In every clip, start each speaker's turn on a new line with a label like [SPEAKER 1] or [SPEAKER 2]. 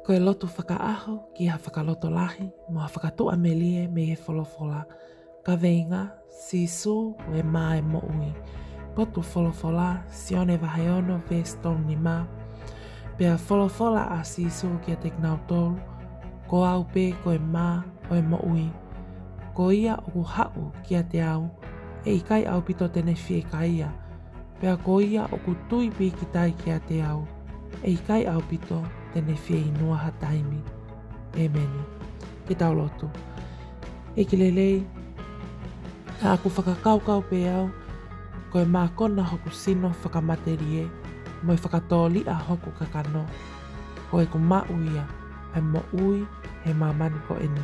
[SPEAKER 1] Koe lotu whakaaho ki ha whakaloto lahi, mo ha whakatua melie me he wholofola. Ka veinga, sisu e mā e mo ui. Potu wholofola, sione wahaiono veston ni mā. Pea wholofola a sisu ki a te knau tolu, ko au pe ko e mā o e mo ui. Ko ia o ku hau ki a te au, e ikai au pito tene fie ka ia. Pea ko ia o ku tui pi ki tai ki a te au, e ikai au pito tene fie inua ha taimi. E meni. Ki tau lotu. E ki lelei, a ku whakakaukau pe au, ko e mā kona hoku sino whakamaterie, mo i whakatōli a hoku kakano. Ko e ku mauia, ai mo ui he mamani ko enu.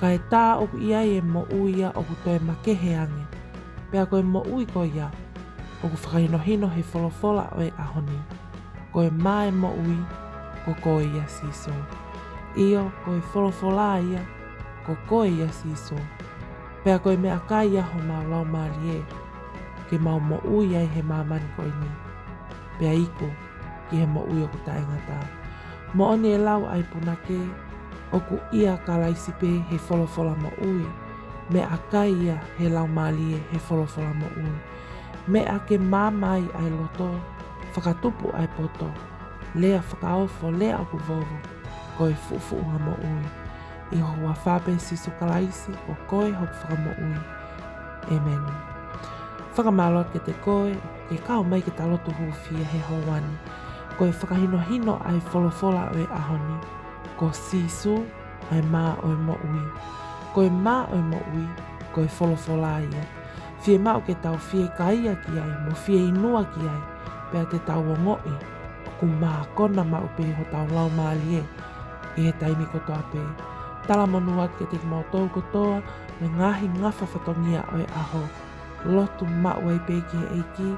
[SPEAKER 1] Ka e tā oku ia e mo uia oku toe makehe ange. Pea ko e mo ui ko ia, oku whakainohino he wholofola o e ahoni. Ko e mā e mo ui, ko koe ia siso. Io ko e wholofola ia, ko koe ia siso. Pea ko e mea kai ia ho mau lau malie, ke mau mo ui ai he mamani ko ini. Pea iko, ki he mo ui oku taengata. Mo oni e lau ai punake, oku ia ka laisipe he wholofola mo ui, me a kai ia he lau malie he wholofola mo ui. Me a ke mamai ai loto, whakatupu ai poto, lea whakaofo lea oku vovo, ko e fuufuunga mo ui. I hoa whape sisu ka laisi, o koe hoku whaka mo ui. Amen. Whakamalot ke te koe, ke kao mai ke talotu huwhia he hawani, ko e whakahino ai wholofola o e ahoni, ko sisu ai mā o e mo ui. Ko e mā o e mo ui, ko e wholofola ia. Fie mau ke tau fie kaia ki ai, mo fie inua ki ai, pea te tau o ngoi, ku mā kona mau pe ho tau lau malie, i he taimi kotoa pe. Tala monuat ke te mau tau kotoa, me ngahi ngawha whatongia o e aho, lotu mau ai pe ki he eiki,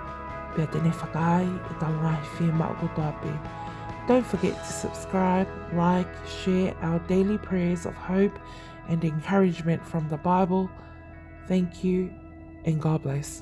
[SPEAKER 1] pea tene whakaai e tau ngahi fie mau kotoa pe. Don't forget to subscribe, like, share our daily prayers of hope and encouragement from the Bible. Thank you and God bless.